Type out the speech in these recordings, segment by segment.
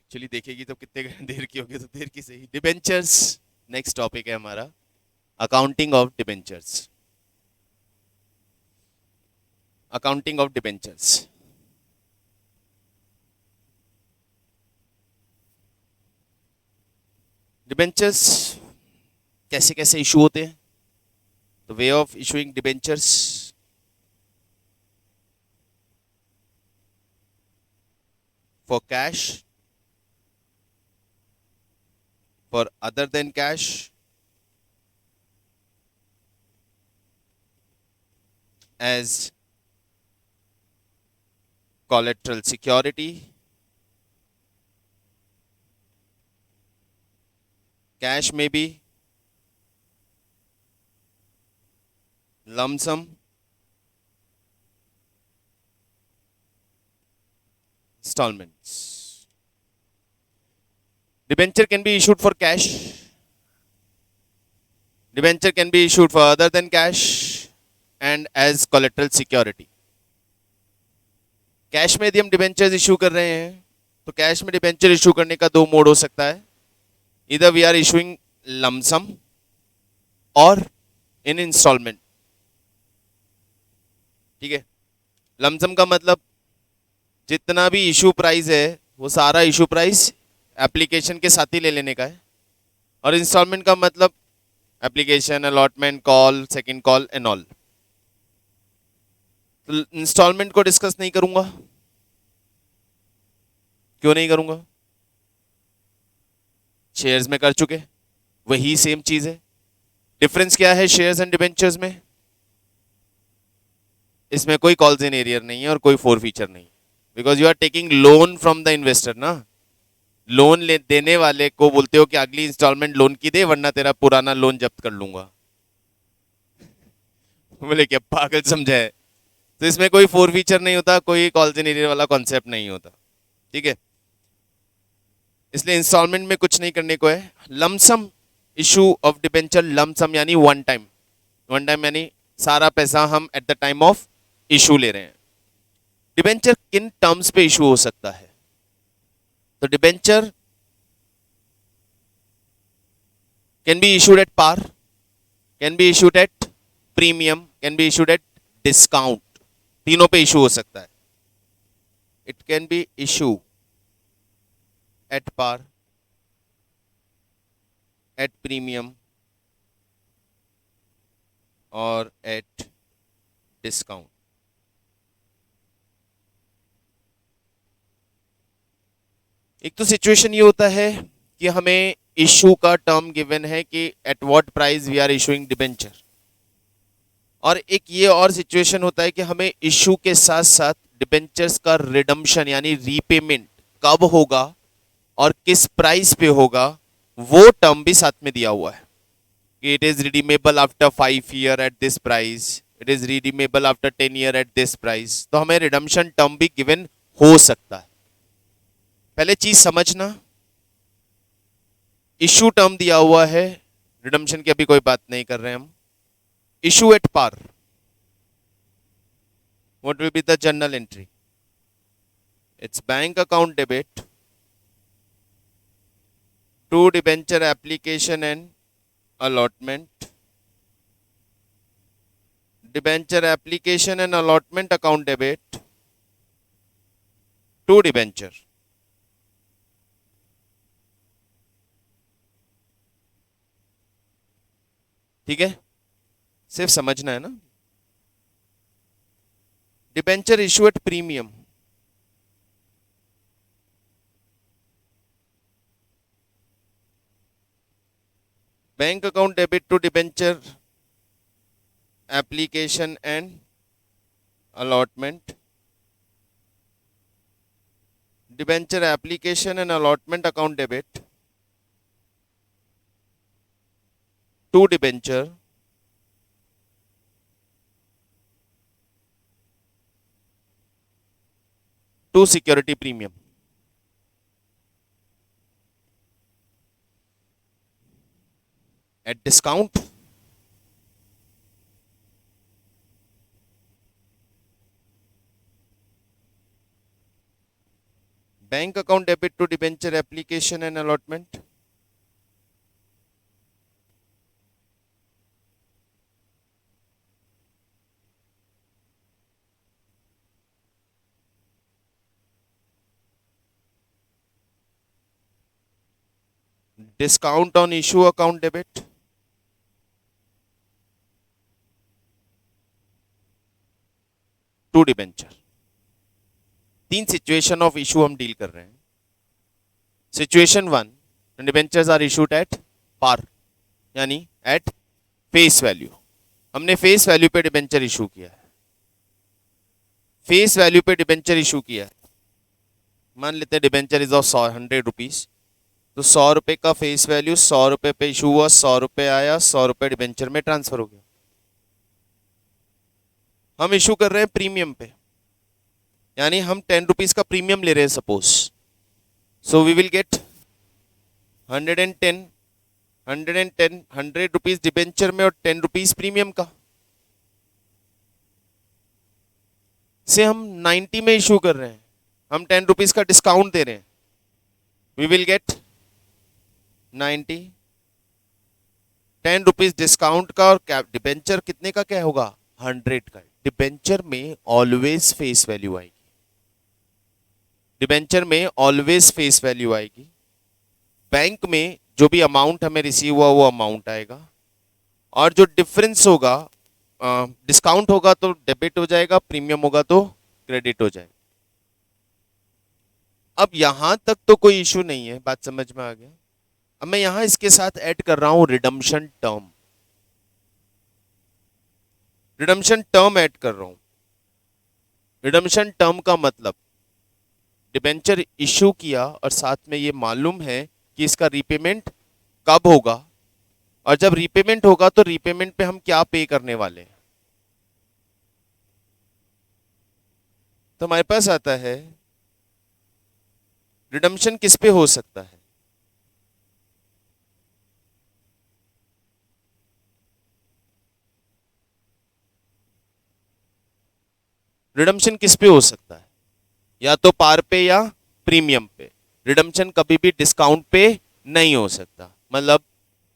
Actually देखेगी तो कितने देर की होगी, तो देर की सही। डिबेंचर्स नेक्स्ट टॉपिक है हमारा, accounting of debentures. Accounting of debentures. Debentures कैसे कैसे इशू होते हैं, the way of issuing debentures. For cash, for other than cash, as collateral security, cash may be, lump sum, installments. Debenture can be issued for cash. Debenture can be issued for other than cash and as collateral security. Cash में यदि हम debentures issue कर रहे हैं तो cash में debenture issue करने का दो मोड हो सकता है, इधर वी आर इशूइंग लमसम और इन इंस्टॉलमेंट। ठीक है, लमसम का मतलब जितना भी इशू प्राइस है वो सारा इशू प्राइस एप्लीकेशन के साथ ही ले लेने का है, और इंस्टॉलमेंट का मतलब application, allotment, call, second call and all. तो इंस्टॉलमेंट को डिस्कस नहीं करूंगा। क्यों नहीं करूंगा? शेयर्स में कर चुके, वही सेम चीज है। डिफरेंस क्या है शेयर्स एंड डिबेंचर्स में? इसमें कोई कॉल्स इन एरियर नहीं है और कोई फोर फीचर नहीं, because you are taking loan from the investor ना। लोन ले देने वाले को बोलते हो कि अगली इंस्टॉलमेंट लोन की दे, वरना तेरा पुराना लोन जब्त कर लूंगा। बोले क्या पागल समझा है? तो इसमें कोई फोर फीचर नहीं होता, कोई कॉल्स इन एरियर वाला कॉन्सेप्ट नहीं होता। ठीक है, इसलिए इंस्टॉलमेंट में कुछ नहीं करने को है। Lump sum issue of debenture, lump sum यानी वन टाइम। वन टाइम यानी सारा पैसा हम eight the time of issue ले रहे हैं। डिबेंचर किन टर्म्स पे इशू हो सकता है? तो debenture can be issued at par, can be issued at premium, can be issued at discount. तीनों पे इशू हो सकता है। It can be issue at par, at premium और एट डिस्काउंट। एक तो सिचुएशन ये होता है कि हमें इशू का टर्म गिवन है कि at what price we are issuing debenture, और एक ये और सिचुएशन होता है कि हमें इशू के साथ साथ डिबेंचर्स का रिडम्पशन यानी रीपेमेंट कब होगा और किस प्राइस पे होगा, वो टर्म भी साथ में दिया हुआ है कि it is redeemable after 5 year at this price, it is redeemable after 10 year at this price. तो हमें रिडम्पशन टर्म भी गिवन हो सकता है। पहले चीज समझना, इशू टर्म दिया हुआ है, रिडम्पशन की अभी कोई बात नहीं कर रहे हैं हम। Issue at par, what will be the journal entry? It's bank account debit to debenture application and allotment, debenture application and allotment account debit to debenture। ठीक है, सिर्फ समझना है ना। Debenture issue at premium, bank account debit to debenture application and allotment, debenture application and allotment account debit to debenture to security premium। at discount, bank account debit to debenture application and allotment. Discount on issue account debit, to debenture. तीन situation of issue हम deal कर रहे हैं। Situation one, debentures are issued at par, यानी at face value. हमने face value पे debenture issue किया है। फेस वैल्यू पे डिबेंचर इशू किया है। मान लेते हैं डिबेंचर इज ऑफ 100 रुपीज, तो 100 रुपए का फेस वैल्यू, 100 रुपए पे इशू हुआ, 100 रुपए आया, 100 रुपए डिबेंचर में ट्रांसफर हो गया। हम इशू कर रहे हैं प्रीमियम पे, यानी हम 10 रुपीज का प्रीमियम ले रहे हैं suppose. So we will get 110 100 rupees debenture में और 10 रुपीज प्रीमियम का। से हम 90 में इशू कर रहे हैं, हम 10 रुपीज का डिस्काउंट दे रहे हैं। We will get 90, 10 rupees discount का, और डिबेंचर कितने का क्या होगा, 100 का। डिबेंचर में ऑलवेज फेस वैल्यू आएगी, डिबेंचर में ऑलवेज फेस वैल्यू आएगी। बैंक में जो भी अमाउंट हमें रिसीव हुआ वो अमाउंट आएगा, और जो डिफरेंस होगा, डिस्काउंट होगा तो डेबिट हो जाएगा, प्रीमियम होगा तो क्रेडिट हो जाएगा। अब यहां तक तो कोई इशू नहीं है, बात समझ में आ गया। अब मैं यहां इसके साथ ऐड कर रहा हूं redemption term, redemption term add कर रहा हूं। रिडम्पशन टर्म का मतलब, डिबेंचर इशू किया और साथ में ये मालूम है कि इसका रीपेमेंट कब होगा, और जब रीपेमेंट होगा तो रीपेमेंट पे हम क्या पे करने वाले हैं। तो हमारे पास आता है रिडम्पशन किस पे हो सकता है। रिडम्पशन किस पे हो सकता है, या तो पार पे या प्रीमियम पे। रिडम्पशन कभी भी डिस्काउंट पे नहीं हो सकता, मतलब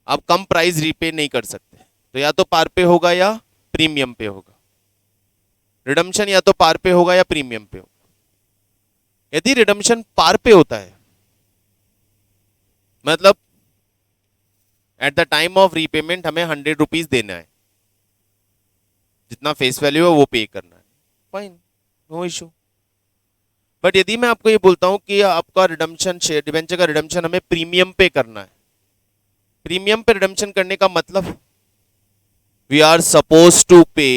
आप कम प्राइस रीपे नहीं कर सकते, तो या तो पार पे होगा या प्रीमियम पे होगा। रिडम्पशन या तो पार पे होगा या प्रीमियम पे होगा। यदि रिडम्पशन पार पे होता है, मतलब eight the time of repayment हमें 100 रुपीज देना है, जितना फेस वैल्यू है वो पे करना है, फाइन, नो इशू। बट यदि मैं आपको ये बोलता हूं कि आपका रिडम्पशन, शेयर डिबेंचर का रिडम्पशन हमें प्रीमियम पे करना है, प्रीमियम पे रिडम्पशन करने का मतलब we are suppose to pay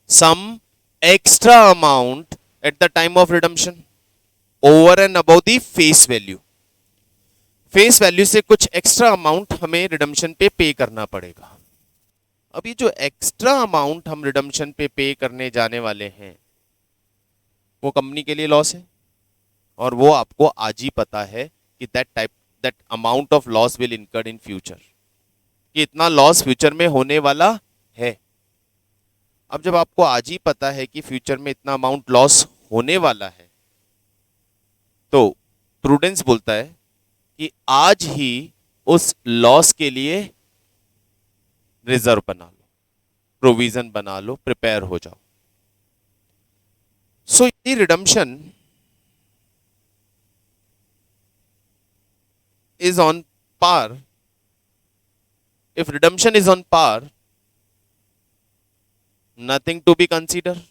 some extra amount at the time of redemption over and above the face value. Face value से कुछ एक्स्ट्रा अमाउंट हमें रिडम्पशन पे करना पड़ेगा। अब ये जो एक्स्ट्रा अमाउंट हम रिडम्पशन पे करने जाने वाले हैं वो कंपनी के लिए लॉस है, और वो आपको आज ही पता है कि that amount of loss will incurred in future, कि इतना लॉस फ्यूचर में होने वाला है। अब जब आपको आज ही पता है कि फ्यूचर में इतना अमाउंट लॉस होने वाला है, तो प्रूडेंस बोलता है कि आज ही उस लॉस के लिए रिजर्व बना लो, प्रोविजन बना लो, प्रिपेयर हो जाओ। सो ये redemption is on par, if redemption is on par, nothing to be considered.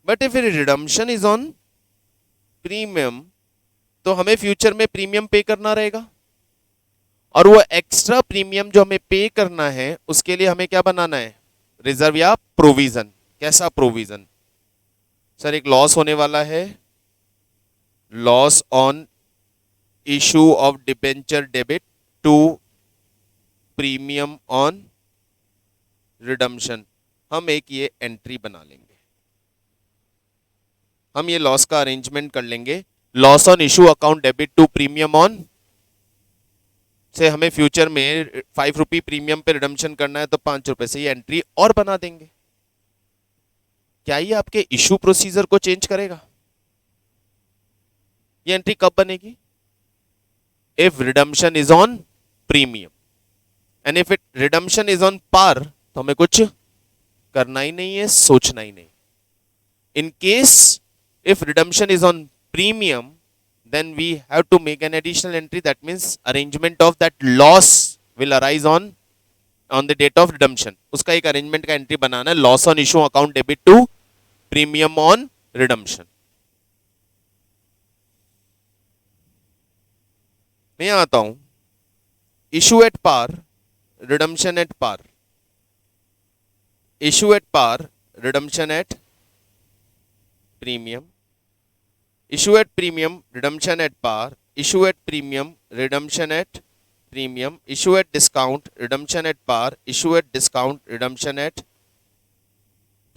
But if redemption is on premium, तो हमें फ्यूचर में प्रीमियम पे करना रहेगा, और वो एक्स्ट्रा प्रीमियम जो हमें पे करना है उसके लिए हमें क्या बनाना है, रिजर्व या प्रोविजन। कैसा प्रोविजन, सर एक लॉस होने वाला है, loss on issue of debenture debit to premium on redemption, हम एक ये एंट्री बना लेंगे, हम ये लॉस का अरेंजमेंट कर लेंगे। Loss on issue account debit to premium on से हमें फ्यूचर में 5 रुपये प्रीमियम पे रिडम्पशन करना है, तो 5 रुपए से ये एंट्री और बना देंगे। क्या ये आपके इशू प्रोसीजर को चेंज करेगा? ये एंट्री कब बनेगी? If redemption is on premium, and if it redemption is on par तो हमें कुछ करना ही नहीं है, सोचना ही नहीं. In case if redemption is on premium, then we have to make an additional entry. That means arrangement of that loss will arise on the date of redemption. उसका एक arrangement का entry बनाना है, loss on issue account debit to premium on redemption. मैं आता हूं issue at par, redemption at par. Issue at par, redemption at premium. Issue at premium, redemption at par. Issue at premium, redemption at premium. Issue at discount, redemption at par. Issue at discount, redemption at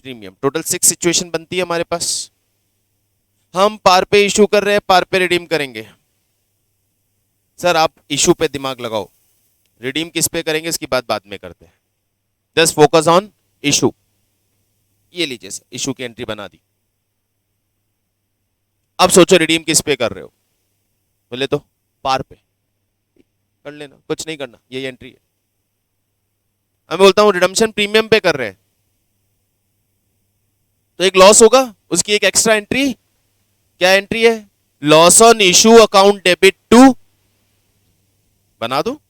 premium. Total 6 situation बनती है हमारे पास. हम पार पे issue कर रहे हैं, पार पे redeem करेंगे. सर आप इशू पे दिमाग लगाओ, रिडीम किस पे करेंगे इसकी बात बाद में करते हैं. Just focus on issue. ये लीजिए सर, इशू की एंट्री बना दी. अब सोचो रिडीम किस पे कर रहे हो? बोले तो पार पे कर लेना, कुछ नहीं करना, ये एंट्री है. मैं बोलता हूं रिडम्पशन प्रीमियम पे कर रहे हैं तो एक लॉस होगा, उसकी एक एक्स्ट्रा एंट्री. क्या एंट्री है? Loss on issue account debit to. बना दो.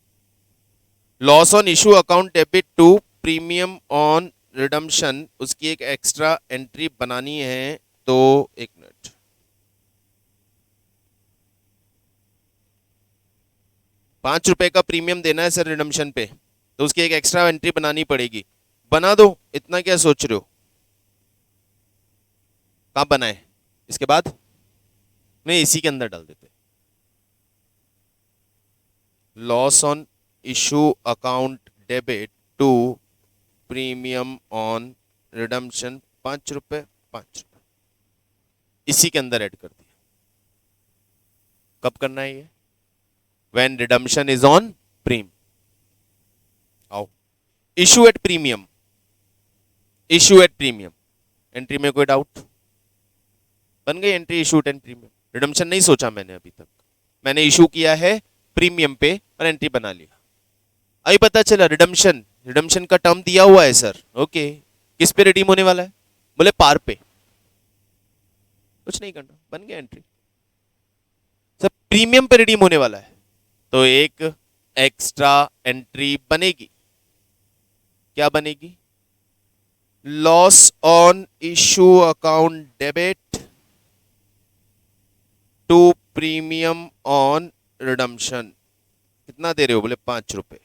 Loss on issue account debit to premium on redemption, उसकी एक एक्स्ट्रा एंट्री बनानी है. तो एक मिनट, ₹5 का प्रीमियम देना है सर रिडम्पशन पे, तो उसकी एक एक्स्ट्रा एंट्री बनानी पड़ेगी. बना दो, इतना क्या सोच रहे हो? कहां बनाए? इसके बाद नहीं, इसी के अंदर डाल देते. Loss on issue account debit to premium on redemption ₹5, इसी के अंदर ऐड कर दिया. कब करना है ये? When redemption is on prim. आओ, issue at premium. Issue at premium. Entry में कोई डाउट? बन गई entry issue at premium. Redemption नहीं सोचा मैंने अभी तक, मैंने इशू किया है प्रीमियम पे और एंट्री बना लिया. अभी पता चला रिडम्पशन, रिडम्पशन का टर्म दिया हुआ है सर. ओके, किस पे रिडीम होने वाला है? बोले पार पे. कुछ नहीं करना, बन गया एंट्री. सर प्रीमियम पे रिडीम होने वाला है तो एक एक्स्ट्रा एंट्री बनेगी. क्या बनेगी? Loss on issue account debit to premium on redemption. कितना दे रहे हो? बोले ₹5.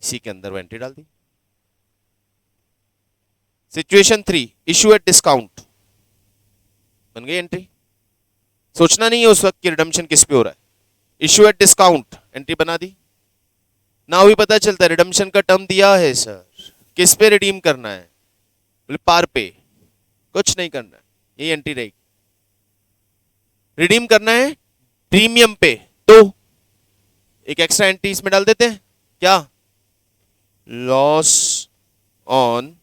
इसी के अंदर वो एंट्री डाल दी. Situation 3, issue at discount. बन गई एंट्री. सोचना नहीं है उस वक्त कि रिडम्पशन किस पे हो रहा है. इशू एट डिस्काउंट, एंट्री बना दी. ना भी पता चलता है रिडम्पशन का टर्म दिया है सर, किस पे रिडीम करना है? बोले पार पे. कुछ नहीं करना है, यही एंट्री रहेगी. रिडीम करना है प्रीमियम पे तो एक एक्स्ट्रा एंट्री इसमें डाल देते हैं. क्या? Loss on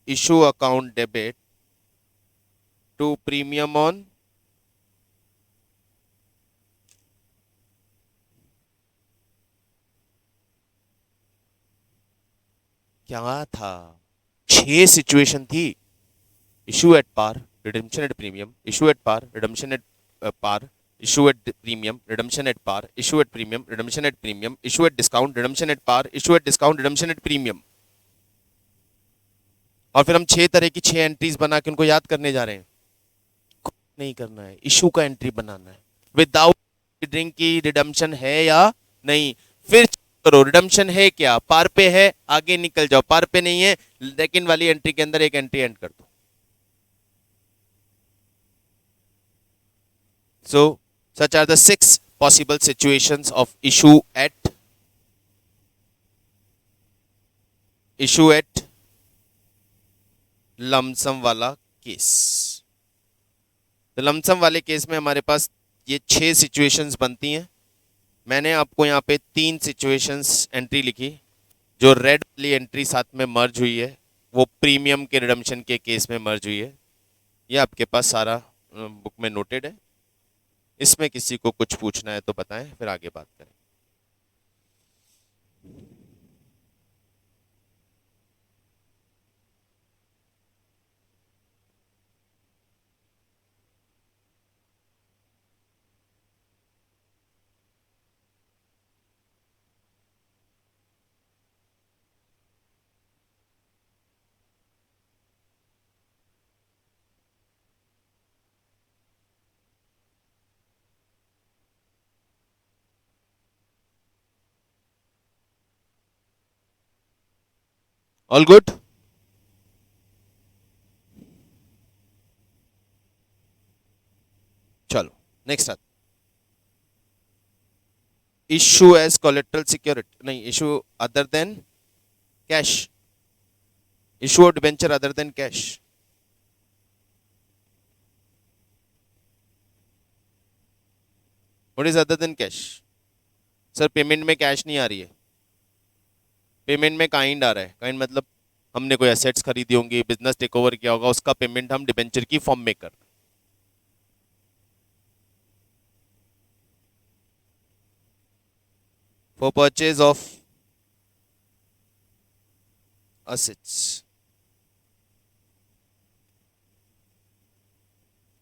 issue account debit to premium on क्या था? 6 सिचुएशन थी. Issue at par, redemption at premium, issue at par, redemption at par, issue at premium, redemption at par, issue at premium, redemption at premium, issue at discount, redemption at par, issue at discount, redemption at premium. और फिर हम 6 तरह की 6 entries बना के उनको याद करने जा रहे हैं. नहीं करना है, इशू का एंट्री बनाना है विदाउट कंसीडरिंग की रिडम्पशन है या नहीं. फिर करो रिडम्पशन है क्या, पार पे है, आगे निकल जाओ. पार पे नहीं है, सेकंड वाली एंट्री के अंदर एक एंट्री एंड कर दो. सो such are the 6 possible situations of issue at lump sum वाला केस. तो लमसम वाले केस में हमारे पास ये 6 सिचुएशंस बनती हैं. मैंने आपको यहाँ पे 3 सिचुएशंस एंट्री लिखी. जो रेड वाली एंट्री साथ में मर्ज हुई है वो प्रीमियम के रिडम्पशन के केस में मर्ज हुई है. ये आपके पास सारा बुक में नोटेड है। इसमें किसी को कुछ पूछना है तो बताएं, फिर आगे बात करें। All good. चलो नेक्स्ट आता, इशू एज कोलेट्रल सिक्योरिटी, नहीं, issue other than cash, issue और debenture other than cash. What is other than cash? Sir payment में कैश नहीं आ रही है, पेमेंट में काइंड आ रहा है। काइंड मतलब हमने कोई एसेट्स खरीदी होंगी, बिजनेस टेक ओवर किया होगा, उसका पेमेंट हम डिबेंचर की फॉर्म में कर रहे हैं। For purchase of assets,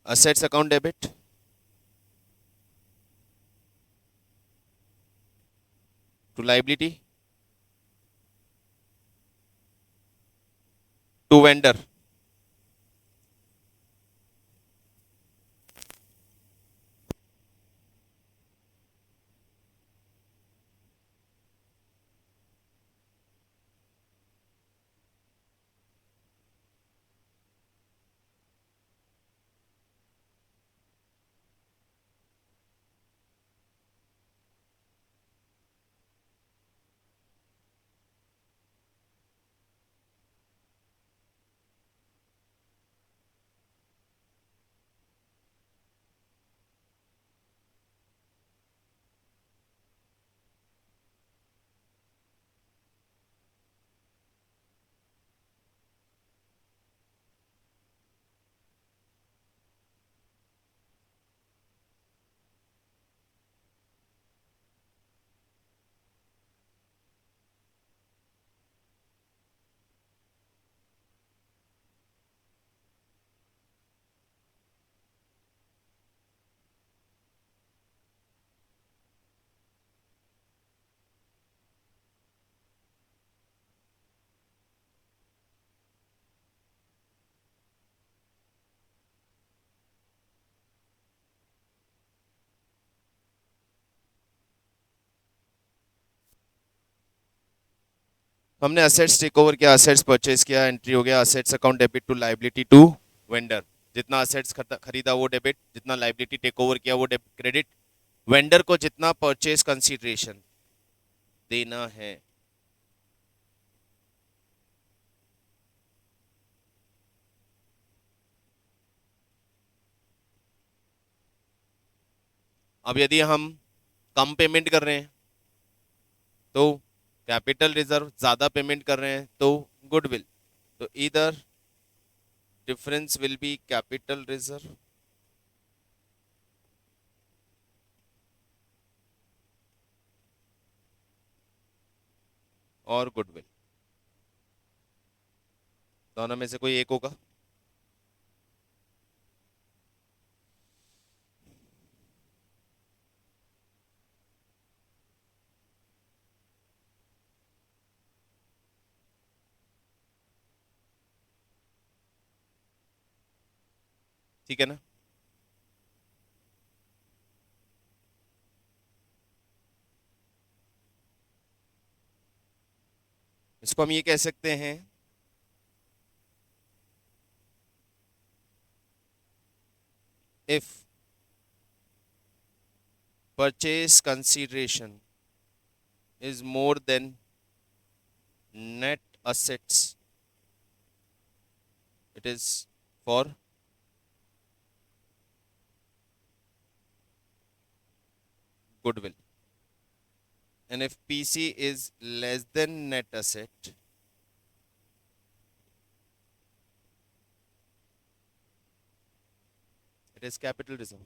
assets account debit to liability to vendor, हमने असेट्स टेक ओवर किया, असेट्स परचेज किया, एंट्री हो गया assets account debit to liability to vendor. जितना असेट्स खरीदा वो डेबिट, जितना लाइबिलिटी टेक ओवर किया वो क्रेडिट। वेंडर को जितना परचेज कंसीडरेशन देना है, अब यदि हम कम पेमेंट कर रहे हैं तो कैपिटल रिजर्व, ज्यादा पेमेंट कर रहे हैं तो गुडविल, तो इधर difference will be capital reserve और गुडविल, दोनों में से कोई एक होगा। ठीक है ना? इसको हम ये कह सकते हैं, if purchase consideration is more than net assets, it is for goodwill, and if PC is less than net asset, it is capital reserve.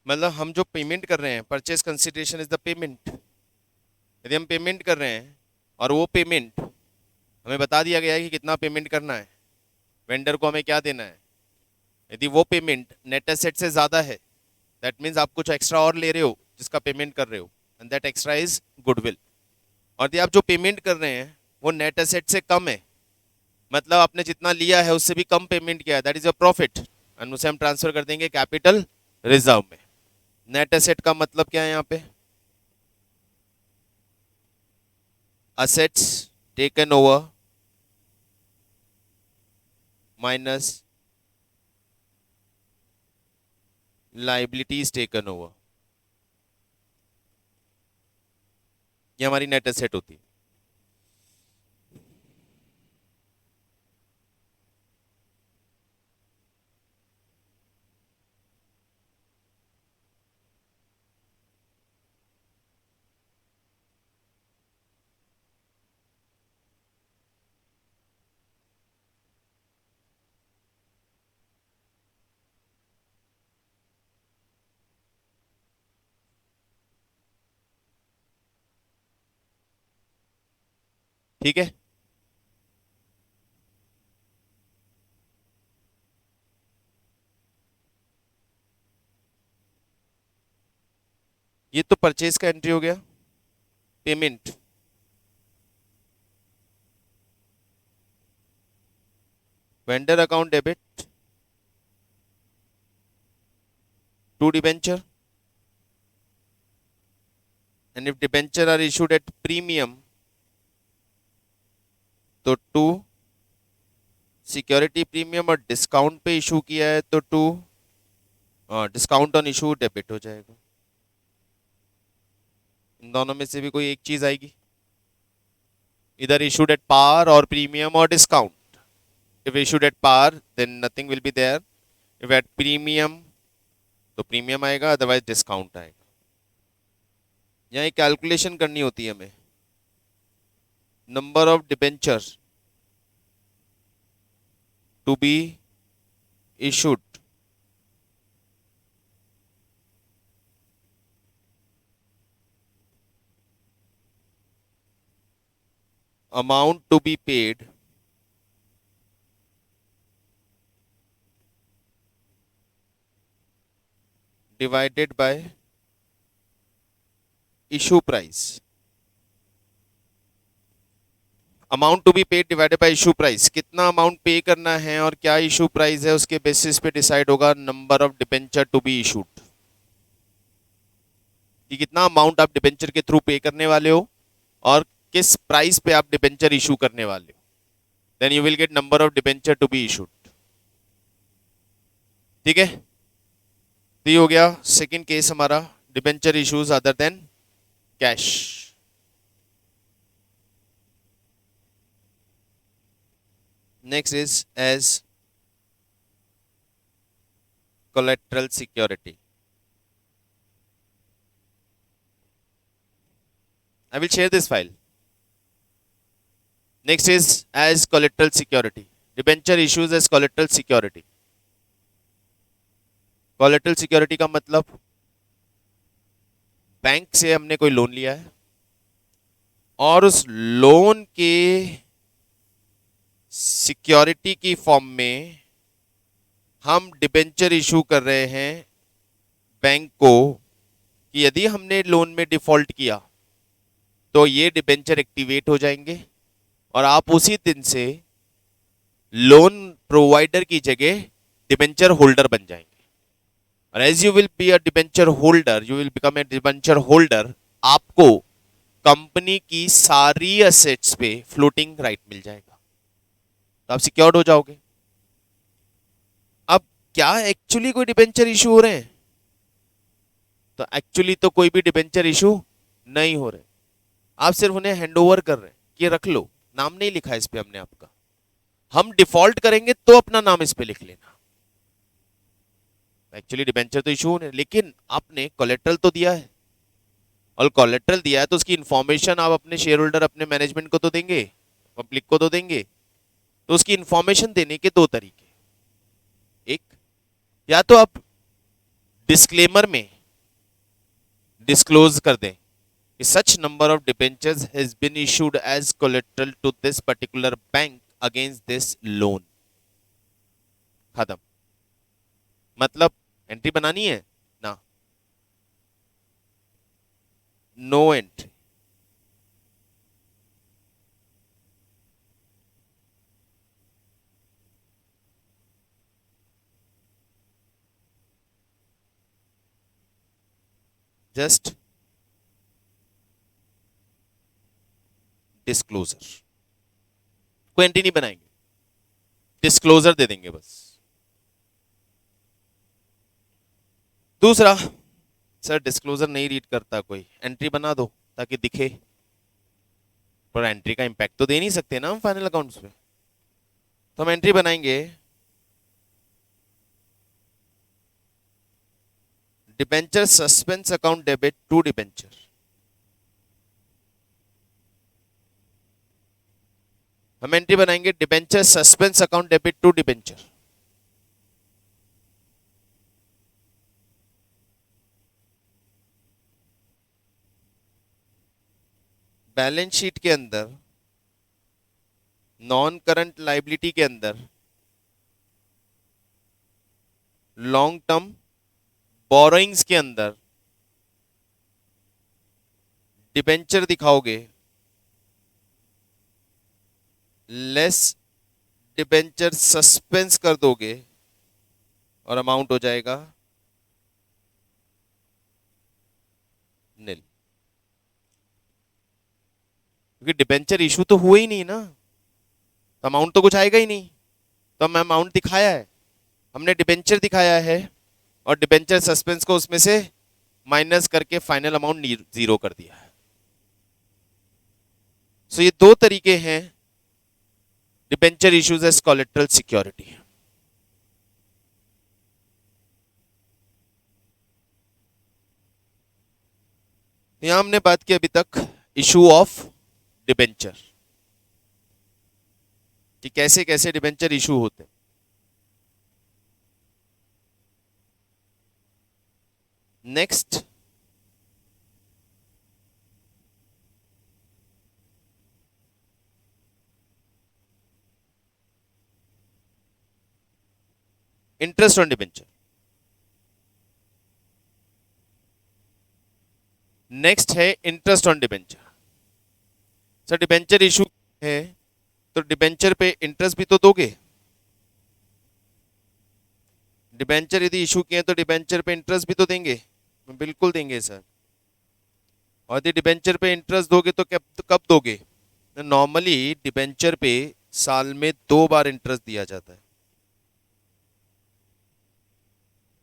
मतलब हम जो पेमेंट कर रहे हैं, purchase consideration is the payment. यदि हम पेमेंट कर रहे हैं और वो पेमेंट हमें बता दिया गया है कि कितना पेमेंट करना है, वेंडर को हमें क्या देना है, यदि वो पेमेंट नेट एसेट से ज़्यादा है, दैट मीन्स आप कुछ एक्स्ट्रा और ले रहे हो जिसका पेमेंट कर रहे हो, and that extra is goodwill. और यदि आप जो पेमेंट कर रहे हैं वो नेट एसेट से कम है, मतलब आपने जितना लिया है उससे भी कम पेमेंट किया है, that is your profit, and उसे हम ट्रांसफर कर देंगे कैपिटल रिजर्व में। नेट एसेट का मतलब क्या है यहाँ पे? Assets taken over minus liabilities taken over, ये हमारी नेट एसेट होती है। ठीक है, ये तो परचेज का एंट्री हो गया। Payment, vendor account debit to debenture, and if debenture are issued at premium तो टू सिक्योरिटी प्रीमियम, और डिस्काउंट पे इशू किया है तो to discount on issue debit हो जाएगा। इन दोनों में से भी कोई एक चीज आएगी, इधर इशूड एट पार और प्रीमियम और discount. If issued at par then nothing will be there, if at premium तो प्रीमियम आएगा, अदरवाइज डिस्काउंट आएगा। यहाँ एक कैलकुलेशन करनी होती है हमें, number of debenture to be issued amount to be paid divided by issue price, amount to be paid divided by issue price. कितना अमाउंट पे करना है और क्या इशू प्राइस है उसके बेसिस पे डिसाइड होगा number of debenture to be issued, कि कितना अमाउंट आप डिबेंचर के थ्रू पे करने वाले हो और किस प्राइस पे आप डिबेंचर इशू करने वाले हो, then you will get number of debenture to be issued. ठीक है, तो ये हो गया सेकंड केस हमारा, debenture issues other than cash. Next is as collateral security. I will share this file. Next is as collateral security. Debenture issues as collateral security. Collateral security का मतलब bank से हमने कोई लोन लिया है और उस लोन के सिक्योरिटी की फॉर्म में हम डिबेंचर इशू कर रहे हैं बैंक को कि यदि हमने लोन में डिफॉल्ट किया तो ये डिबेंचर एक्टिवेट हो जाएंगे और आप उसी दिन से लोन प्रोवाइडर की जगह डिबेंचर होल्डर बन जाएंगे। और as you will be a debenture holder, you will become a debenture holder, आपको कंपनी की सारी एसेट्स पे फ्लोटिंग राइट मिल जाएगा, तो आप सिक्योर्ड हो जाओगे। अब क्या एक्चुअली कोई डिबेंचर इशू हो रहे हैं? तो एक्चुअली तो कोई भी डिबेंचर इशू नहीं हो रहे, आप सिर्फ उन्हें हैंडओवर कर रहे हैं कि रख लो, नाम नहीं लिखा है इस पे हमने आपका, हम डिफॉल्ट करेंगे तो अपना नाम इस पे लिख लेना। एक्चुअली डिबेंचर तो इशू होने, लेकिन आपने कोलेट्रल तो दिया है, और कोलेट्रल दिया है तो उसकी इंफॉर्मेशन आप अपने शेयर होल्डर, अपने मैनेजमेंट को तो देंगे, पब्लिक को तो देंगे। तो उसकी इंफॉर्मेशन देने के दो तरीके, एक या तो आप डिस्क्लेमर में डिस्क्लोज कर दें कि such number of debentures has been issued as collateral to this particular bank against this loan, खत्म। मतलब एंट्री बनानी है ना, नो एंट्री। जस्ट डिस्क्लोजर, कोई एंट्री नहीं बनाएंगे, डिस्क्लोजर दे देंगे बस। दूसरा, सर डिस्क्लोजर नहीं रीड करता कोई, एंट्री बना दो ताकि दिखे, पर एंट्री का इंपैक्ट तो दे नहीं सकते ना हम फाइनल अकाउंट्स पे। तो हम एंट्री बनाएंगे, debenture suspense account debit to debenture. हम एंट्री बनाएंगे debenture suspense account debit to debenture. Balance sheet के अंदर नॉन करंट लाइबिलिटी के अंदर लॉन्ग टर्म बोरोइंग्स के अंदर डिबेंचर दिखाओगे, लेस डिबेंचर सस्पेंस कर दोगे और अमाउंट हो जाएगा नील। क्योंकि डिबेंचर इशू तो हुआ ही नहीं ना, तो अमाउंट तो कुछ आएगा ही नहीं। तो हम अमाउंट दिखाया है, हमने डिबेंचर दिखाया है और डिबेंचर सस्पेंस को उसमें से माइनस करके फाइनल अमाउंट जीरो कर दिया है। सो ये दो तरीके हैं debenture issues as collateral security. यहां हमने बात की अभी तक इशू ऑफ डिबेंचर कि कैसे कैसे डिबेंचर इशू होते हैं। Next, interest on debenture. Next है interest on debenture. Sir debenture issue है तो डिबेंचर पे इंटरेस्ट भी तो दोगे। डिबेंचर यदि इशू किए तो डिबेंचर पे इंटरेस्ट भी तो देंगे, बिल्कुल देंगे सर। और यदि डिबेंचर पे इंटरेस्ट दोगे तो कब दोगे? नॉर्मली डिबेंचर पे साल में 2 बार इंटरेस्ट दिया जाता है।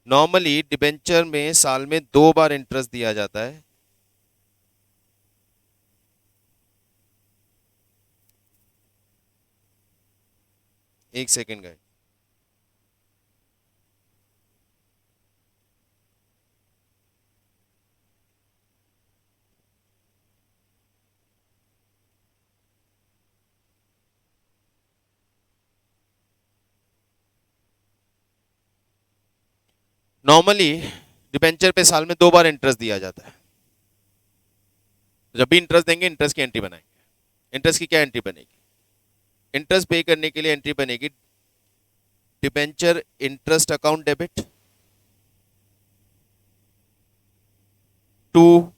नॉर्मली डिबेंचर में साल में 2 बार इंटरेस्ट दिया जाता है। एक सेकेंड गाइस, नॉर्मली डिबेंचर पे साल में 2 बार इंटरेस्ट दिया जाता है। जब भी इंटरेस्ट देंगे इंटरेस्ट की एंट्री बनाएंगे। इंटरेस्ट की क्या एंट्री बनेगी? इंटरेस्ट पे करने के लिए एंट्री बनेगी debenture interest account debit to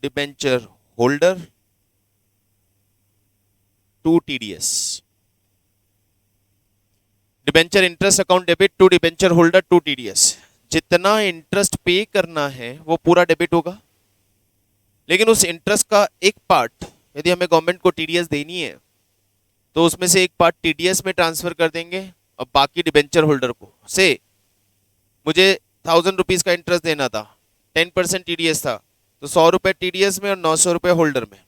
debenture holder to TDS. Debenture interest account debit to debenture holder to TDS. जितना इंटरेस्ट पे करना है वो पूरा डेबिट होगा, लेकिन उस इंटरेस्ट का एक पार्ट यदि हमें गवर्नमेंट को टीडीएस देनी है तो उसमें से एक पार्ट टीडीएस में ट्रांसफर कर देंगे और बाकी डिबेंचर होल्डर को। से मुझे 1000 रुपीज का इंटरेस्ट देना था, 10% टीडीएस था, तो 100 रुपए टीडीएस में और 900 रुपए होल्डर में।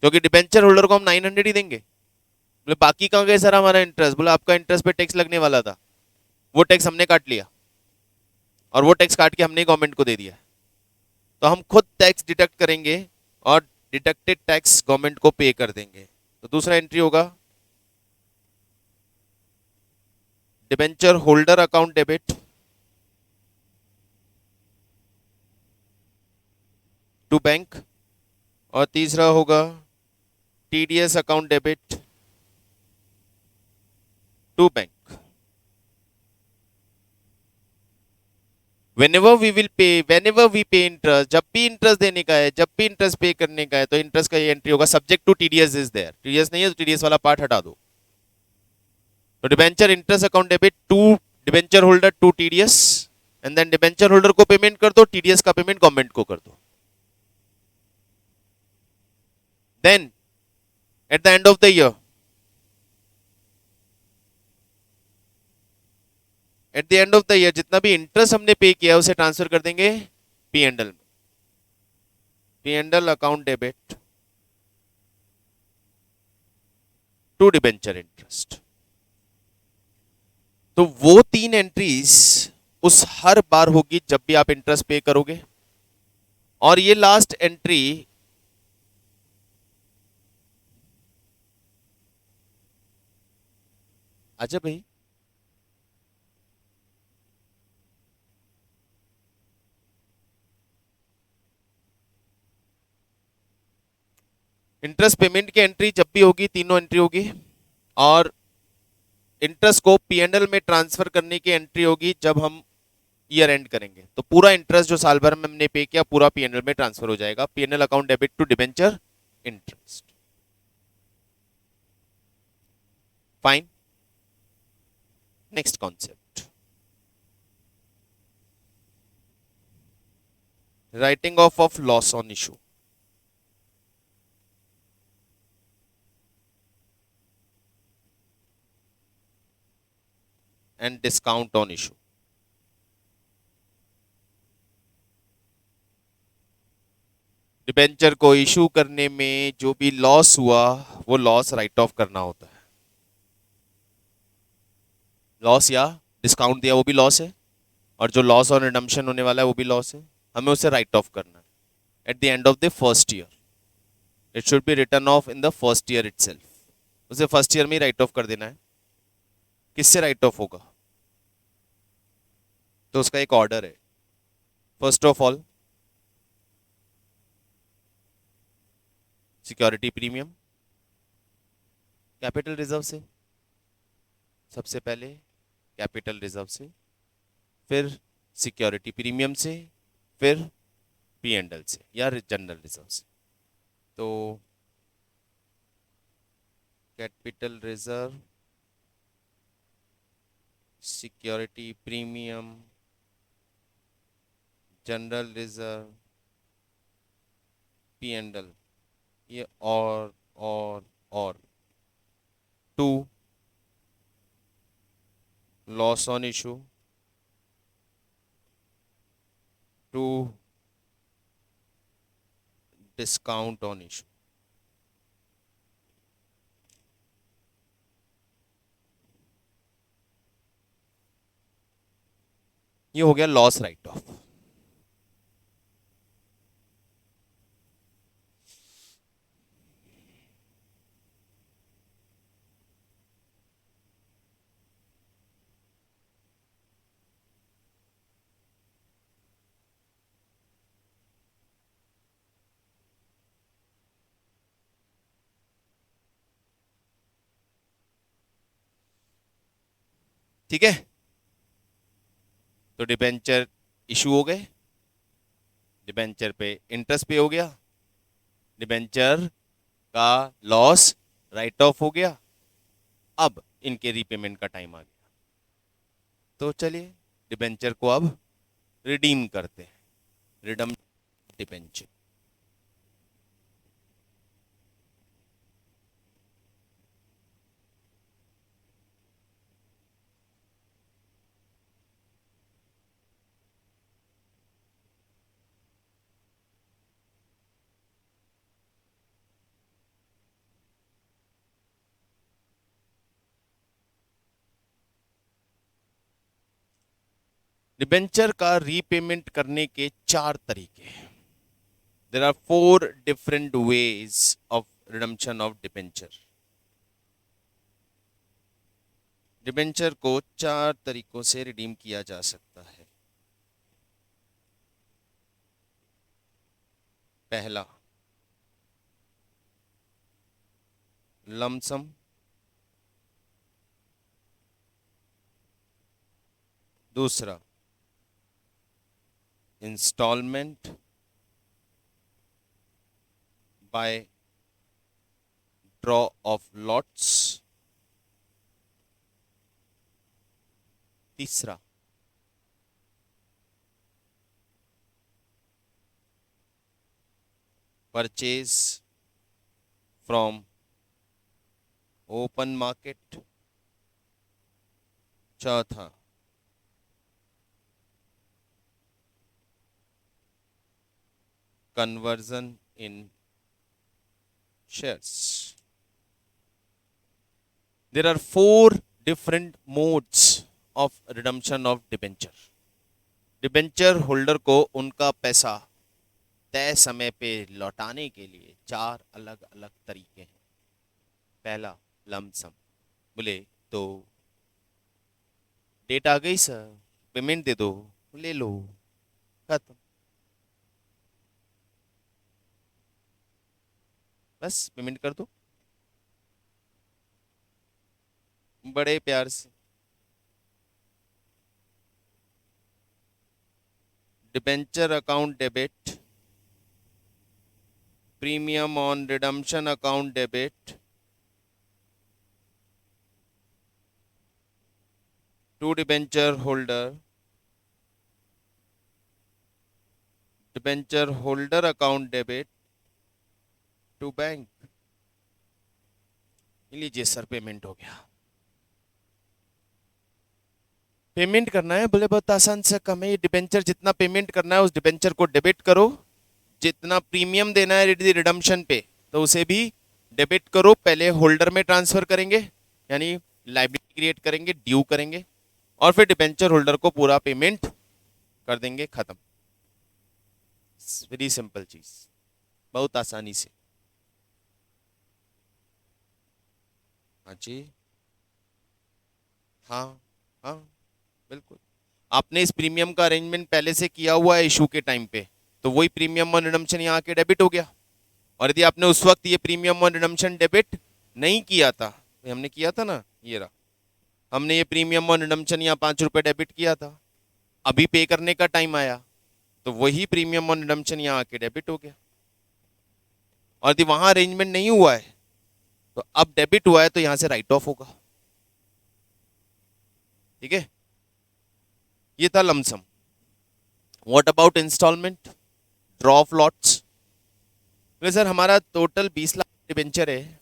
क्योंकि डिबेंचर होल्डर को हम 900 ही देंगे। बोले बाकी कहाँ गए सर हमारा इंटरेस्ट? बोला आपका इंटरेस्ट पे टैक्स लगने वाला था, वो टैक्स हमने काट लिया और वो टैक्स काट के हमने गवर्नमेंट को दे दिया। तो हम खुद टैक्स डिडक्ट करेंगे और डिडक्टेड टैक्स गवर्नमेंट को पे कर देंगे। तो दूसरा एंट्री होगा debenture holder account debit to bank, और तीसरा होगा TDS account debit to bank. whenever we pay interest, जब भी इंटरेस्ट देने का है, जब भी इंटरेस्ट पे करने का है, तो इंटरेस्ट का ये एंट्री होगा subject to TDS is there. TDS नहीं है तो टीडीएस वाला पार्ट हटा दो। तो debenture interest account debit to debenture holder to TDS, and then debenture holder को पेमेंट कर दो, टीडीएस का पेमेंट गवर्नमेंट को कर दो। Then at the end of the year, at the end of the year जितना भी इंटरेस्ट हमने पे किया उसे ट्रांसफर कर देंगे पी एंड एल में, P and L account debit to debenture interest. तो वो तीन एंट्रीज उस हर बार होगी जब भी आप इंटरेस्ट पे करोगे, और ये लास्ट एंट्री अच्छा भाई इंटरेस्ट पेमेंट की एंट्री जब भी होगी तीनों एंट्री होगी, और इंटरेस्ट को पीएनएल में ट्रांसफर करने की एंट्री होगी जब हम ईयर एंड करेंगे। तो पूरा इंटरेस्ट जो साल भर में हमने पे किया पूरा पीएनएल में ट्रांसफर हो जाएगा, PNL account debit to debenture interest. Fine. Next concept, writing off loss on issue. And discount on issue. Debenture को इशू करने में जो भी लॉस हुआ वो लॉस राइट ऑफ करना होता है। लॉस या डिस्काउंट दिया वो भी लॉस है, और जो लॉस और रिडम्पशन होने वाला है वो भी लॉस है, हमें उसे राइट ऑफ करना है eight the end of the first year. It should be return of in the first year itself, उसे फर्स्ट ईयर में ही राइट ऑफ कर देना है। किससे राइट ऑफ होगा? तो उसका एक ऑर्डर है। First of all security premium, capital reserve से, सबसे पहले कैपिटल रिजर्व से, फिर सिक्योरिटी प्रीमियम से, फिर पी एंड एल से या जनरल रिजर्व से। तो capital reserve, security premium, general reserve, P and L, ये और to loss on issue, to discount on issue. ये हो गया लॉस राइट ऑफ। ठीक है, तो डिबेंचर इशू हो गए, डिबेंचर पे इंटरेस्ट पे हो गया, डिबेंचर का लॉस राइट ऑफ हो गया, अब इनके रीपेमेंट का टाइम आ गया। तो चलिए डिबेंचर को अब रिडीम करते हैं, रिडम डिबेंचर। डिबेंचर का रीपेमेंट करने के चार तरीके। There are 4 different ways of redemption of debenture. Debenture को 4 तरीकों से रिडीम किया जा सकता है। पहला, लमसम। दूसरा, instalment by draw of lots. तीसरा, परचेज फ्रॉम ओपन मार्केट। चौथा, conversion in shares. There are 4 different modes of redemption of debenture. Debenture holder को उनका पैसा तय समय पे लौटाने के लिए 4 अलग अलग तरीके हैं। पहला, लमसम। बोले तो डेट आ गई सर, पेमेंट दे दो, ले लो, खत्म, बस पेमेंट कर दो बड़े प्यार से। Debenture account debit, premium on redemption account debit, to debenture holder account debit to bank. लीजिए सर, पेमेंट हो गया। पेमेंट करना है, बोले बहुत आसान से कम है। ये डिबेंचर जितना पेमेंट करना है उस डिबेंचर को डेबिट करो, जितना प्रीमियम देना है रिडम्पशन पे तो उसे भी डेबिट करो। पहले होल्डर में ट्रांसफर करेंगे, यानी लायबिलिटी क्रिएट करेंगे, ड्यू करेंगे, और फिर डिबेंचर होल्डर को पूरा पेमेंट कर देंगे, खत्म। वेरी सिंपल चीज, बहुत आसानी से। हाँ जी, हाँ हाँ बिल्कुल। आपने इस प्रीमियम का अरेंजमेंट पहले से किया हुआ है इशू के टाइम पे, तो वही प्रीमियम ऑन रिडम्पशन यहाँ आके डेबिट हो गया। और यदि आपने उस वक्त ये प्रीमियम ऑन रिडम्पशन डेबिट नहीं किया था, तो हमने किया था ना, ये रहा, हमने ये प्रीमियम ऑन रिडम्पशन यहाँ 5 रुपए डेबिट किया था, अभी पे करने का टाइम आया तो वही प्रीमियम ऑन रिडम्पशन यहाँ आके डेबिट हो गया। और यदि वहां अरेंजमेंट नहीं हुआ है तो अब डेबिट हुआ है तो यहां से राइट ऑफ होगा, ठीक है। ये था lump sum. What about instalment, draw of lots. Sir हमारा टोटल 20 लाख डिबेंचर है,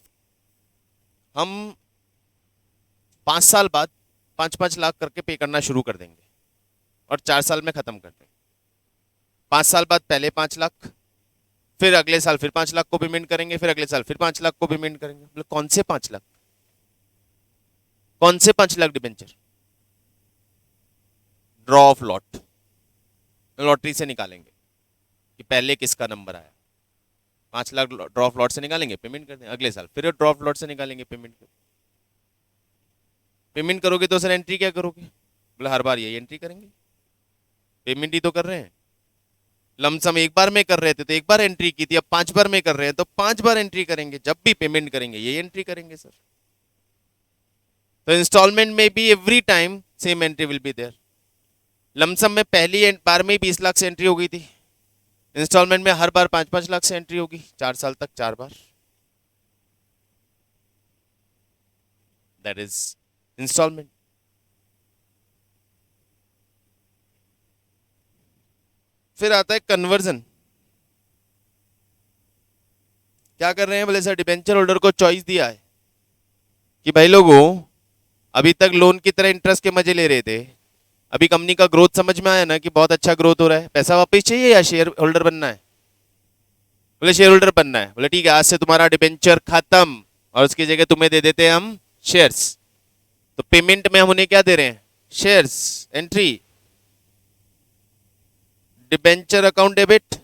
हम 5 साल बाद 5-5 लाख करके पे करना शुरू कर देंगे और 4 साल में खत्म कर देंगे। 5 साल बाद पहले 5 लाख, फिर अगले साल फिर 5 लाख को पेमेंट करेंगे, फिर अगले साल फिर 5 लाख को पेमेंट करेंगे। मतलब कौन से 5 लाख, कौन से 5 lakh debenture? Draw of lot, lottery से निकालेंगे कि पहले किसका नंबर आया। 5 लाख ड्रॉ ऑफ लॉट से निकालेंगे, पेमेंट कर देंगे। अगले साल फिर ड्रॉ ऑफ लॉट से निकालेंगे, पेमेंट कर। पेमेंट करोगे तो सर एंट्री क्या करोगे? बोले हर बार यही एंट्री करेंगे, पेमेंट ही तो कर रहे हैं। लमसम एक बार में कर रहे थे तो एक बार एंट्री की थी, अब 5 बार में कर रहे हैं तो 5 बार एंट्री करेंगे। जब भी पेमेंट करेंगे यही एंट्री करेंगे सर। तो इंस्टॉलमेंट में भी every time same entry will be there. Lump sum में पहली बार में 20 लाख से एंट्री हो गई थी, इंस्टॉलमेंट में हर बार 5-5 लाख से एंट्री होगी, 4 साल तक 4 बार। That is instalment. फिर आता है कन्वर्जन। क्या कर रहे हैं? बोले सर डिबेंचर होल्डर को चॉइस दिया है कि भाई लोगों, अभी तक लोन की तरह इंटरेस्ट के मजे ले रहे थे, अभी कंपनी का ग्रोथ समझ में आया ना कि बहुत अच्छा ग्रोथ हो रहा है, पैसा वापस चाहिए या शेयर होल्डर बनना है? बोले शेयर होल्डर बनना है। बोले ठीक है, आज से तुम्हारा डिबेंचर खत्म और उसकी जगह तुम्हें दे देते हैं हम शेयर्स। तो पेमेंट में हम उन्हें क्या दे रहे हैं? Shares. Entry debenture account debit,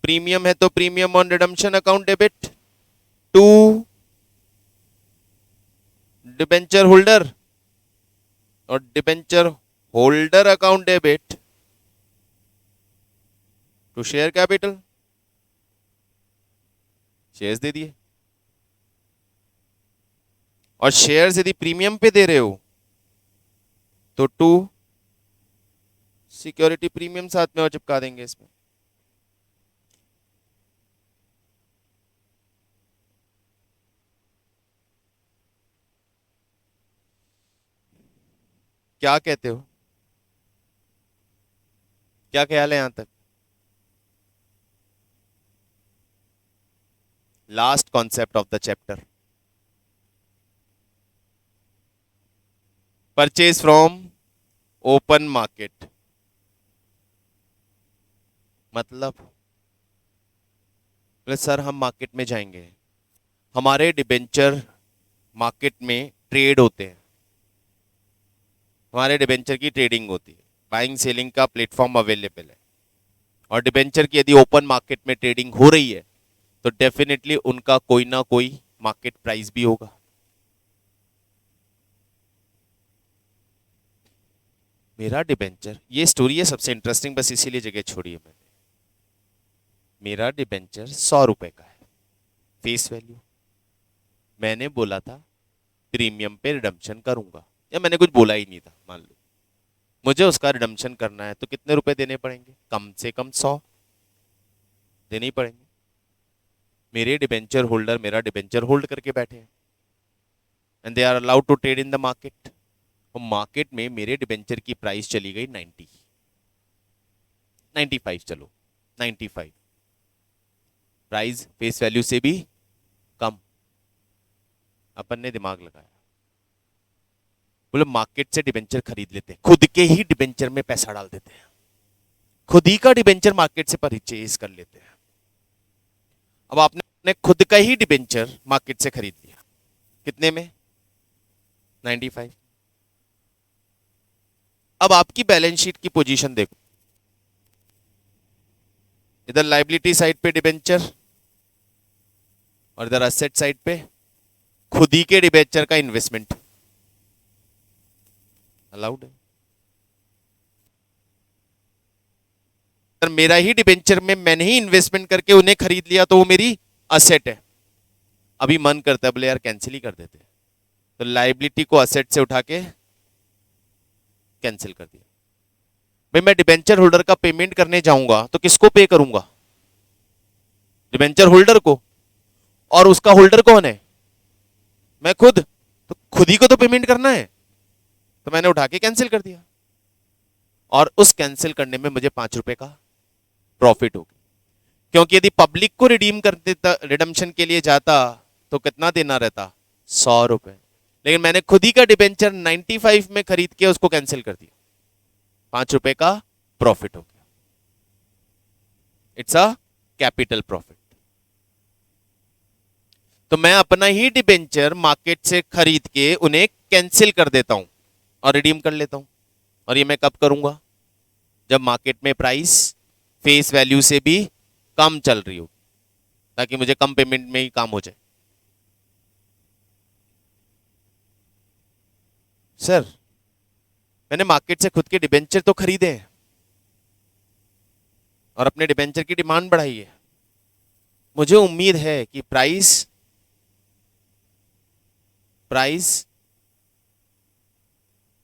premium है तो premium on redemption account debit, to debenture holder और debenture holder account debit to share capital, shares दे दिए। और शेयर्स यदि प्रीमियम पे दे रहे हो तो टू सिक्योरिटी प्रीमियम साथ में और चिपका देंगे इसमें। क्या कहते हो, क्या ख्याल है यहां तक? Last concept of the chapter, purchase from open market. मतलब बोले सर हम मार्केट में जाएंगे, हमारे डिबेंचर मार्केट में ट्रेड होते हैं, हमारे डिबेंचर की ट्रेडिंग होती है, बाइंग सेलिंग का प्लेटफॉर्म अवेलेबल है, और डिबेंचर की यदि ओपन मार्केट में ट्रेडिंग हो रही है तो डेफिनेटली उनका कोई ना कोई मार्केट प्राइस भी होगा। मेरा डिबेंचर, ये स्टोरी है सबसे इंटरेस्टिंग, बस इसीलिए जगह छोड़ी है मैंने। मेरा डिबेंचर 100 रुपए का है फेस वैल्यू, मैंने बोला था प्रीमियम पे रिडम्पशन करूंगा, या मैंने कुछ बोला ही नहीं था, मान लो मुझे उसका रिडम्पशन करना है तो कितने रुपए देने पड़ेंगे? कम से कम 100 देने ही पड़ेंगे। मेरे डिबेंचर होल्डर मेरा डिबेंचर होल्ड करके बैठे हैं and they are allowed to trade in the market. और मार्केट में मेरे डिबेंचर की प्राइस चली गई 95, चलो 95, प्राइस फेस वैल्यू से भी कम। अपन ने दिमाग लगाया, बोले मार्केट से डिबेंचर खरीद लेते हैं, खुद के ही डिबेंचर में पैसा डाल देते हैं, खुद ही का डिबेंचर मार्केट से परचेज कर लेते हैं। अब आपने खुद का ही डिबेंचर मार्केट से खरीद लिया, कितने में? 95। अब आपकी बैलेंस शीट की पोजीशन देखो, इधर लाइबिलिटी साइड पे डिबेंचर और इधर असेट साइड पे खुद ही के डिबेंचर का इन्वेस्टमेंट अलाउड है। मेरा ही डिबेंचर में मैंने ही इन्वेस्टमेंट करके उन्हें खरीद लिया तो वो मेरी असेट है। अभी मन करता है बोले यार कैंसिल ही कर देते हैं, तो लाइबिलिटी को असेट से उठा के कैंसिल कर दिया। भाई मैं डिबेंचर होल्डर का पेमेंट करने जाऊंगा तो किसको पे करूंगा? डिबेंचर होल्डर को, और उसका होल्डर कौन है? मैं खुद, तो खुद ही को तो पेमेंट करना है, तो मैंने उठा के कैंसिल कर दिया। और उस कैंसिल करने में मुझे 5 रुपए का प्रॉफिट होगी, क्योंकि यदि पब्लिक को रिडीम कर देता, रिडम्पशन के लिए जाता तो कितना देना रहता? 100 रुपए। लेकिन मैंने खुद ही का डिबेंचर 95 में खरीद के उसको कैंसिल कर दिया, 5 रुपए का प्रॉफिट हो गया। It's a capital profit. तो मैं अपना ही डिबेंचर मार्केट से खरीद के उन्हें कैंसिल कर देता हूं और रिडीम कर लेता हूं। और ये मैं कब करूंगा? जब मार्केट में प्राइस फेस वैल्यू से भी कम चल रही हो, ताकि मुझे कम पेमेंट में ही काम हो जाए। सर मैंने मार्केट से खुद के डिबेंचर तो खरीदे हैं और अपने डिबेंचर की डिमांड बढ़ाई है, मुझे उम्मीद है कि प्राइस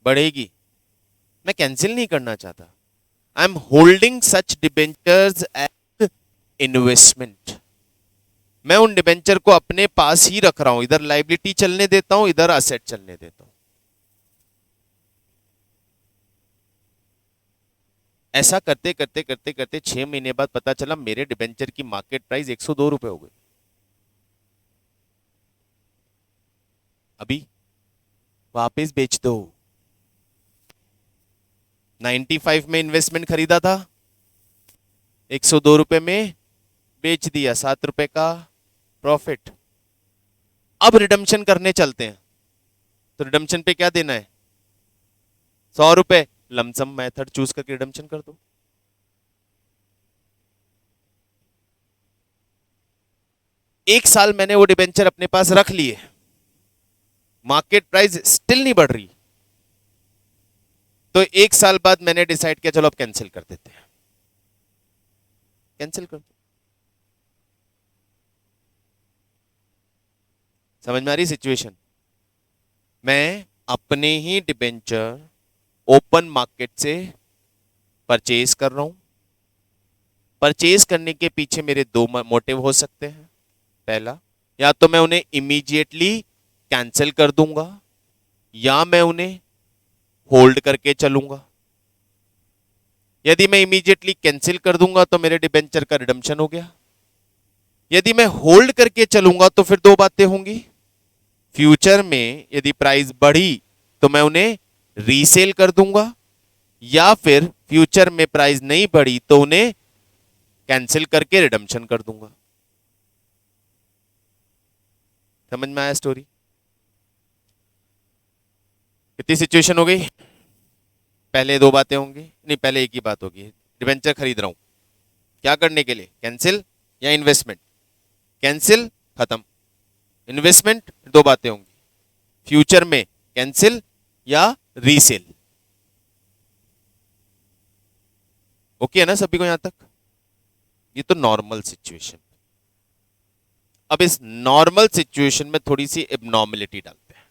बढ़ेगी, मैं कैंसिल नहीं करना चाहता। I am holding such debentures as investment. मैं उन डिबेंचर को अपने पास ही रख रहा हूं, इधर लाइबिलिटी चलने देता हूं, इधर असेट चलने देता हूं। ऐसा करते करते करते करते 6 महीने बाद पता चला मेरे डिबेंचर की मार्केट प्राइस 102 रुपए हो गई। अभी वापस बेच दो। 95 में इन्वेस्टमेंट खरीदा था, 102 रुपए में बेच दिया, 7 रुपए का प्रॉफिट। अब रिडम्पशन करने चलते हैं, तो रिडम्पशन पे क्या देना है? 100 रुपए। लमसम मेथड चूज करके रिडम्पशन कर दो। एक साल मैंने वो डिबेंचर अपने पास रख लिए, मार्केट प्राइस स्टिल नहीं बढ़ रही, तो एक साल बाद मैंने डिसाइड किया चलो अब कैंसिल कर देते हैं, कैंसिल कर दो। समझ में आ रही सिचुएशन? मैं अपने ही डिबेंचर ओपन मार्केट से परचेज कर रहा हूं। परचेज करने के पीछे मेरे दो मोटिव हो सकते हैं। पहला, या तो मैं उन्हें इमीडिएटली कैंसिल कर दूंगा या मैं उन्हें होल्ड करके चलूंगा। यदि मैं इमीडिएटली कैंसिल कर दूंगा तो मेरे डिबेंचर का रिडम्पशन हो गया। यदि मैं होल्ड करके चलूंगा तो फिर दो बातें होंगी। फ्यूचर में यदि प्राइस बढ़ी तो मैं उन्हें रीसेल कर दूंगा, या फिर फ्यूचर में प्राइस नहीं बढ़ी तो उन्हें कैंसिल करके रिडम्पशन कर दूंगा। समझ में आया स्टोरी? कितनी सिचुएशन हो गई? पहले दो बातें होंगी, नहीं पहले एक ही बात होगी। डिबेंचर खरीद रहा हूं, क्या करने के लिए? कैंसिल या इन्वेस्टमेंट? कैंसिल, खत्म। इन्वेस्टमेंट, दो बातें होंगी, फ्यूचर में कैंसिल या रीसेल। ओके है ना सभी को यहां तक? ये तो नॉर्मल सिचुएशन। अब इस नॉर्मल सिचुएशन में थोड़ी सी एबनॉर्मलिटी डालते हैं।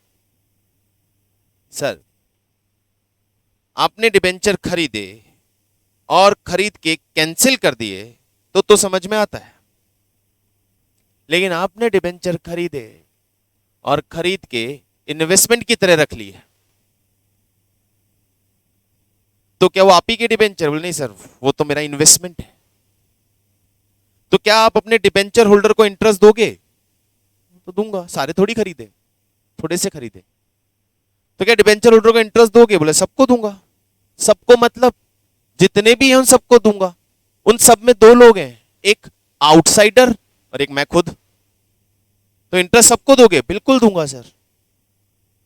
सर, आपने डिबेंचर खरीदे और खरीद के कैंसिल कर दिए तो समझ में आता है, लेकिन आपने डिबेंचर खरीदे और खरीद के इन्वेस्टमेंट की तरह रख लिए, तो क्या वो आप ही के डिबेंचर? बोले नहीं सर, वो तो मेरा इन्वेस्टमेंट है। तो क्या आप अपने डिबेंचर होल्डर को इंटरेस्ट दोगे? तो दूंगा, सारे थोड़ी खरीदे, थोड़े से खरीदे। तो क्या डिबेंचर होल्डर को इंटरेस्ट दोगे? बोले सबको दूंगा। सबको मतलब जितने भी हैं उन सबको दूंगा। उन सब में दो लोग हैं, एक आउटसाइडर और एक मैं खुद। तो इंटरेस्ट सबको दोगे? बिल्कुल दूंगा सर।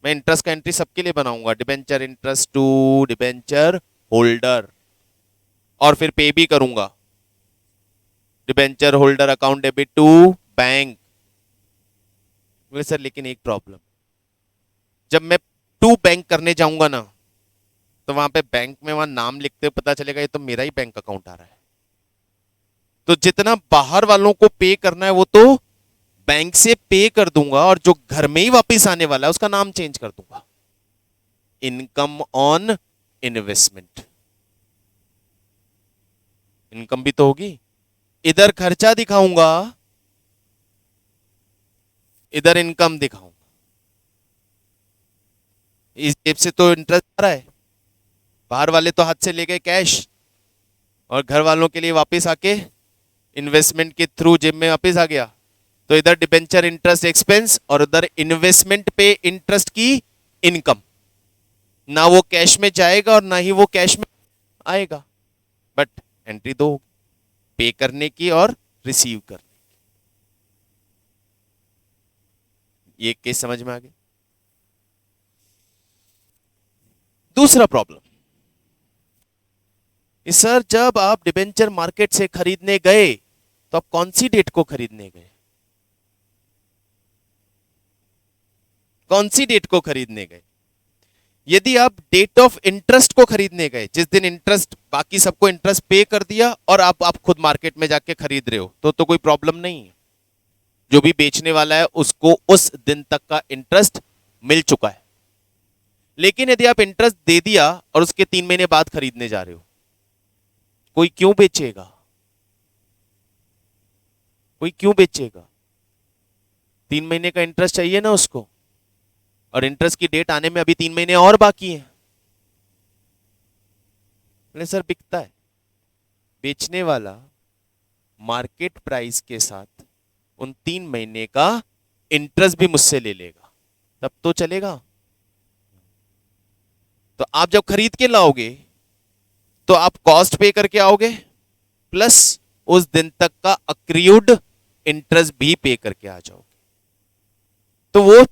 मैं इंटरेस्ट का एंट्री सबके लिए बनाऊंगा, debenture interest to debenture holder, और फिर पे भी करूंगा, debenture holder account debit to bank. बोले सर लेकिन एक प्रॉब्लम, जब मैं टू बैंक करने जाऊंगा ना तो वहां पे बैंक में वहां नाम लिखते हुए पता चलेगा ये तो मेरा ही बैंक अकाउंट आ रहा है। तो जितना बाहर वालों को पे करना है वो तो बैंक से पे कर दूंगा, और जो घर में ही वापस आने वाला है उसका नाम चेंज कर दूंगा, इनकम ऑन इन्वेस्टमेंट। इनकम भी तो होगी। इधर खर्चा दिखाऊंगा, इधर इनकम दिखाऊंगा। इस जेब से तो इंटरेस्ट आ रहा है, बाहर वाले तो हाथ से ले गए कैश, और घर वालों के लिए वापस आके इन्वेस्टमेंट के थ्रू जेब में वापस आ गया। तो इधर डिबेंचर इंटरेस्ट एक्सपेंस और उधर इन्वेस्टमेंट पे इंटरेस्ट की इनकम। ना वो कैश में जाएगा और ना ही वो कैश में आएगा, बट एंट्री दो, पे करने की और रिसीव करने की। ये केस समझ में आ गया? दूसरा प्रॉब्लम, सर जब आप डिबेंचर मार्केट से खरीदने गए तो आप कौन सी डेट को खरीदने गए? कौन सी डेट को खरीदने गए? यदि आप डेट ऑफ इंटरेस्ट को खरीदने गए, जिस दिन इंटरेस्ट, बाकी सबको इंटरेस्ट पे कर दिया और आप खुद मार्केट में जाके खरीद रहे हो, तो कोई प्रॉब्लम नहीं है। जो भी बेचने वाला है उसको उस दिन तक का इंटरेस्ट मिल चुका है। लेकिन यदि आप इंटरेस्ट दे दिया और उसके 3 महीने बाद खरीदने जा रहे हो, कोई क्यों बेचेगा? कोई क्यों बेचेगा? 3 महीने का इंटरेस्ट चाहिए ना उसको, और इंटरेस्ट की डेट आने में अभी 3 महीने और बाकी है। सर बिकता है, बेचने वाला मार्केट प्राइस के साथ उन 3 महीने का इंटरेस्ट भी मुझसे ले लेगा, तब तो चलेगा। तो आप जब खरीद के लाओगे तो आप कॉस्ट पे करके आओगे, प्लस उस दिन तक का अक्रियूड इंटरेस्ट भी पे करके आ जाओगे। तो वो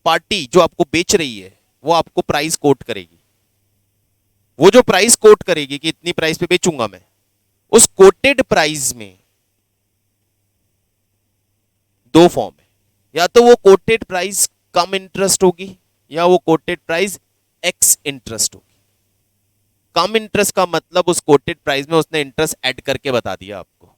पार्टी जो आपको बेच रही है वो आपको प्राइस कोट करेगी। वो जो प्राइस कोट करेगी कि इतनी प्राइस पे बेचूंगा मैं, उस कोटेड प्राइस में दो फॉर्म है। या तो वो कोटेड प्राइस कम इंटरेस्ट होगी या वो कोटेड प्राइस एक्स इंटरेस्ट होगी। कम इंटरेस्ट का मतलब उस कोटेड प्राइस में उसने इंटरेस्ट ऐड करके बता दिया आपको,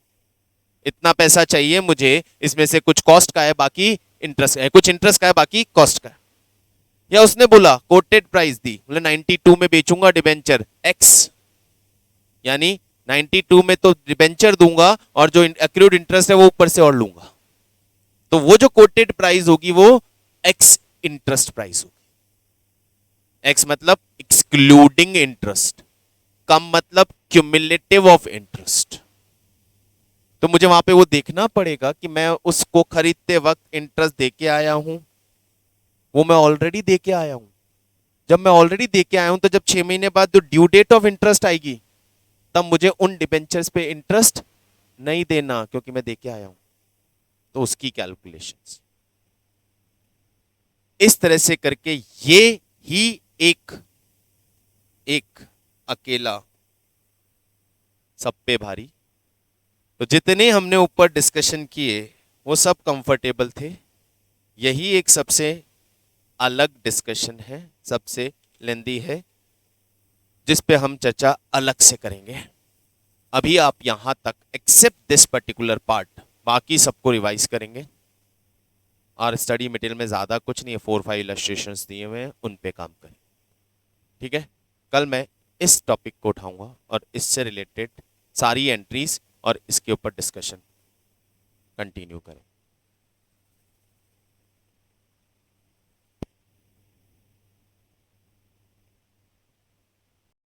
इतना पैसा चाहिए मुझे, इसमें से कुछ कॉस्ट का है बाकी इंटरेस्ट है, कुछ इंटरेस्ट का है बाकी कॉस्ट का है। या उसने बोला कोटेड प्राइस दी, बोले 92 में बेचूंगा डिबेंचर एक्स, यानी 92 में तो डिबेंचर दूंगा और जो एक्रूड इंटरेस्ट है वो ऊपर से और लूंगा, तो वो जो कोटेड प्राइस होगी वो एक्स इंटरेस्ट प्राइस होगी। एक्स मतलब एक्सक्लूडिंग इंटरेस्ट, कम मतलब क्यूमुलेटिव ऑफ इंटरेस्ट। तो मुझे वहां पे वो देखना पड़ेगा कि मैं उसको खरीदते वक्त इंटरेस्ट दे के आया हूं, वो मैं ऑलरेडी दे के आया हूं। जब मैं ऑलरेडी दे के आया हूं तो जब 6 महीने बाद जो ड्यू डेट ऑफ इंटरेस्ट आएगी तब मुझे उन डिबेंचर्स पे इंटरेस्ट नहीं देना, क्योंकि मैं दे के आया हूं। तो उसकी कैलकुलेशंस इस तरह से करके ये ही एक अकेला सब पे भारी। तो जितने हमने ऊपर डिस्कशन किए वो सब कंफर्टेबल थे, यही एक सबसे अलग डिस्कशन है, सबसे लेंदी है, जिस पे हम चर्चा अलग से करेंगे। अभी आप यहां तक एक्सेप्ट दिस पर्टिकुलर पार्ट, बाकी सबको रिवाइज करेंगे और स्टडी मटेरियल में ज्यादा कुछ नहीं है, 4-5 इलस्ट्रेशंस दिए हुए हैं, उन पे काम करें। ठीक है, कल मैं इस टॉपिक को उठाऊंगा और इससे रिलेटेड सारी एंट्रीज और इसके ऊपर डिस्कशन कंटिन्यू करें।